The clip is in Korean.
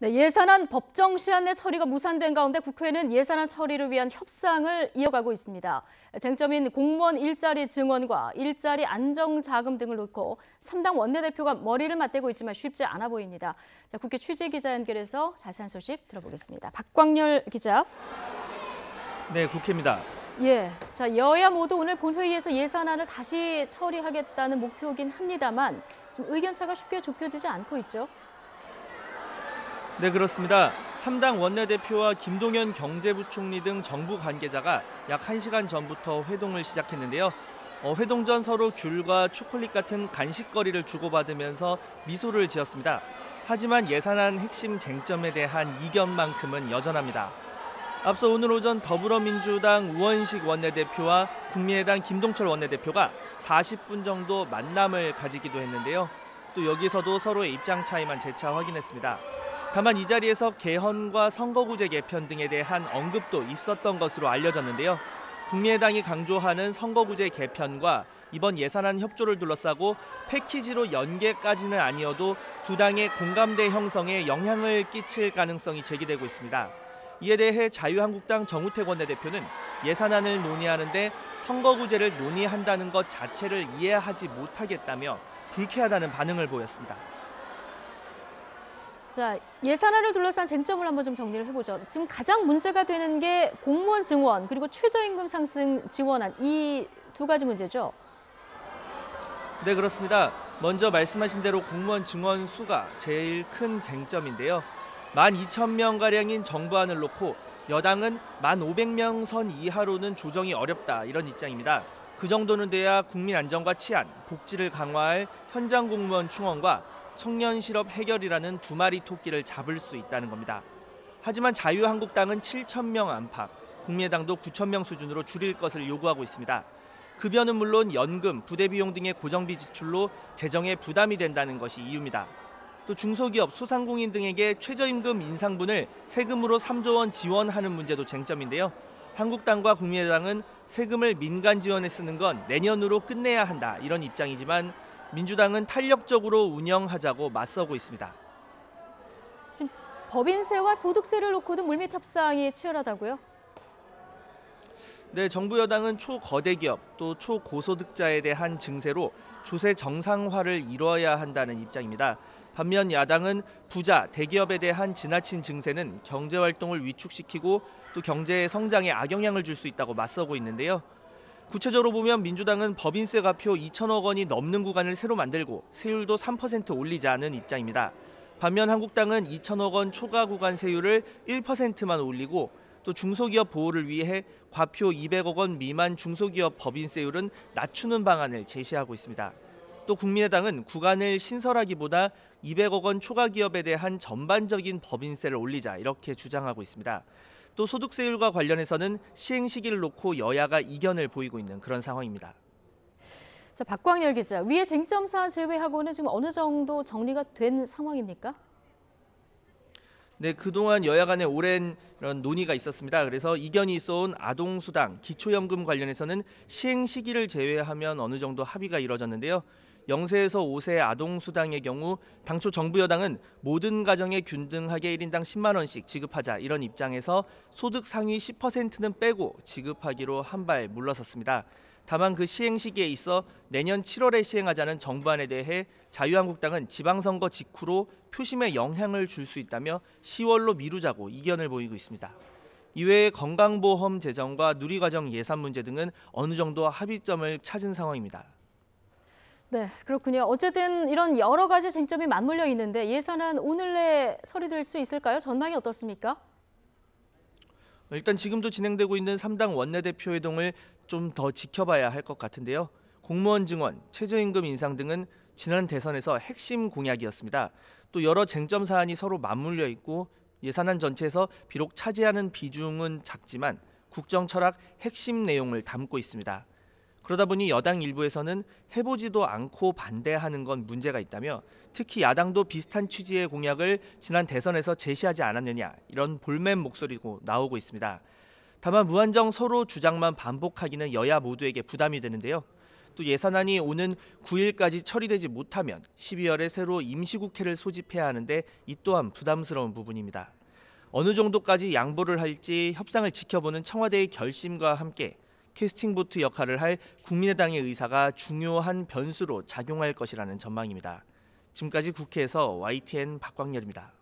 네, 예산안 법정 시한 내 처리가 무산된 가운데 국회는 예산안 처리를 위한 협상을 이어가고 있습니다. 쟁점인 공무원 일자리 증원과 일자리 안정자금 등을 놓고 3당 원내대표가 머리를 맞대고 있지만 쉽지 않아 보입니다. 자, 국회 취재기자 연결해서 자세한 소식 들어보겠습니다. 박광열 기자. 네, 국회입니다. 예, 자 여야 모두 오늘 본회의에서 예산안을 다시 처리하겠다는 목표이긴 합니다만 지금 의견차가 쉽게 좁혀지지 않고 있죠. 네, 그렇습니다. 3당 원내대표와 김동연 경제부총리 등 정부 관계자가 약 1시간 전부터 회동을 시작했는데요. 회동 전 서로 귤과 초콜릿 같은 간식거리를 주고받으면서 미소를 지었습니다. 하지만 예산안 핵심 쟁점에 대한 이견만큼은 여전합니다. 앞서 오늘 오전 더불어민주당 우원식 원내대표와 국민의당 김동철 원내대표가 40분 정도 만남을 가지기도 했는데요. 또 여기서도 서로의 입장 차이만 재차 확인했습니다. 다만 이 자리에서 개헌과 선거구제 개편 등에 대한 언급도 있었던 것으로 알려졌는데요. 국민의당이 강조하는 선거구제 개편과 이번 예산안 협조를 둘러싸고 패키지로 연계까지는 아니어도 두 당의 공감대 형성에 영향을 끼칠 가능성이 제기되고 있습니다. 이에 대해 자유한국당 정우택 원내대표는 예산안을 논의하는데 선거구제를 논의한다는 것 자체를 이해하지 못하겠다며 불쾌하다는 반응을 보였습니다. 자, 예산안을 둘러싼 쟁점을 한번 좀 정리를 해보죠. 지금 가장 문제가 되는 게 공무원 증원 그리고 최저임금 상승 지원안 이 두 가지 문제죠. 네, 그렇습니다. 먼저 말씀하신 대로 공무원 증원 수가 제일 큰 쟁점인데요. 12,000명가량인 정부안을 놓고 여당은 1,500명 선 이하로는 조정이 어렵다 이런 입장입니다. 그 정도는 돼야 국민 안전과 치안, 복지를 강화할 현장 공무원 충원과 청년 실업 해결이라는 두 마리 토끼를 잡을 수 있다는 겁니다. 하지만 자유한국당은 7,000명 안팎, 국민의당도 9,000명 수준으로 줄일 것을 요구하고 있습니다. 급여는 물론 연금, 부대 비용 등의 고정비 지출로 재정에 부담이 된다는 것이 이유입니다. 또 중소기업, 소상공인 등에게 최저임금 인상분을 세금으로 3조 원 지원하는 문제도 쟁점인데요. 한국당과 국민의당은 세금을 민간 지원에 쓰는 건 내년으로 끝내야 한다 이런 입장이지만 민주당은 탄력적으로 운영하자고 맞서고 있습니다. 지금 법인세와 소득세를 놓고도 물밑 협상이 치열하다고요? 네, 정부 여당은 초거대 기업 또 초고소득자에 대한 증세로 조세 정상화를 이뤄야 한다는 입장입니다. 반면 야당은 부자, 대기업에 대한 지나친 증세는 경제 활동을 위축시키고 또 경제의 성장에 악영향을 줄 수 있다고 맞서고 있는데요. 구체적으로 보면 민주당은 법인세 가표 2천억 원이 넘는 구간을 새로 만들고 세율도 3% 올리자는 입장입니다. 반면 한국당은 2천억 원 초과 구간 세율을 1%만 올리고 또 중소기업 보호를 위해 과표 200억 원 미만 중소기업 법인세율은 낮추는 방안을 제시하고 있습니다. 또 국민의당은 구간을 신설하기보다 200억 원 초과 기업에 대한 전반적인 법인세를 올리자 이렇게 주장하고 있습니다. 또 소득세율과 관련해서는 시행 시기를 놓고 여야가 이견을 보이고 있는 그런 상황입니다. 자, 박광열 기자, 위의 쟁점 사안 제외하고는 지금 어느 정도 정리가 된 상황입니까? 네, 그동안 여야 간에 오랜 이런 논의가 있었습니다. 그래서 이견이 있어온 아동수당, 기초연금 관련해서는 시행 시기를 제외하면 어느 정도 합의가 이뤄졌는데요. 0세에서 5세 아동수당의 경우 당초 정부 여당은 모든 가정에 균등하게 1인당 10만 원씩 지급하자 이런 입장에서 소득 상위 10%는 빼고 지급하기로 한 발 물러섰습니다. 다만 그 시행 시기에 있어 내년 7월에 시행하자는 정부안에 대해 자유한국당은 지방선거 직후로 표심에 영향을 줄 수 있다며 10월로 미루자고 이견을 보이고 있습니다. 이외에 건강보험 제정과 누리과정 예산 문제 등은 어느 정도 합의점을 찾은 상황입니다. 네, 그렇군요. 어쨌든 이런 여러 가지 쟁점이 맞물려 있는데 예산안 오늘 내 처리될 수 있을까요? 전망이 어떻습니까? 일단 지금도 진행되고 있는 3당 원내대표 회동을 좀 더 지켜봐야 할 것 같은데요. 공무원 증원, 최저임금 인상 등은 지난 대선에서 핵심 공약이었습니다. 또 여러 쟁점 사안이 서로 맞물려 있고 예산안 전체에서 비록 차지하는 비중은 작지만 국정 철학 핵심 내용을 담고 있습니다. 그러다 보니 여당 일부에서는 해보지도 않고 반대하는 건 문제가 있다며 특히 야당도 비슷한 취지의 공약을 지난 대선에서 제시하지 않았느냐 이런 볼멘 목소리도 나오고 있습니다. 다만 무한정 서로 주장만 반복하기는 여야 모두에게 부담이 되는데요. 또 예산안이 오는 9일까지 처리되지 못하면 12월에 새로 임시국회를 소집해야 하는데 이 또한 부담스러운 부분입니다. 어느 정도까지 양보를 할지 협상을 지켜보는 청와대의 결심과 함께 캐스팅 보트 역할을 할 국민의당의 의사가 중요한 변수로 작용할 것이라는 전망입니다. 지금까지 국회에서 YTN 박광렬입니다.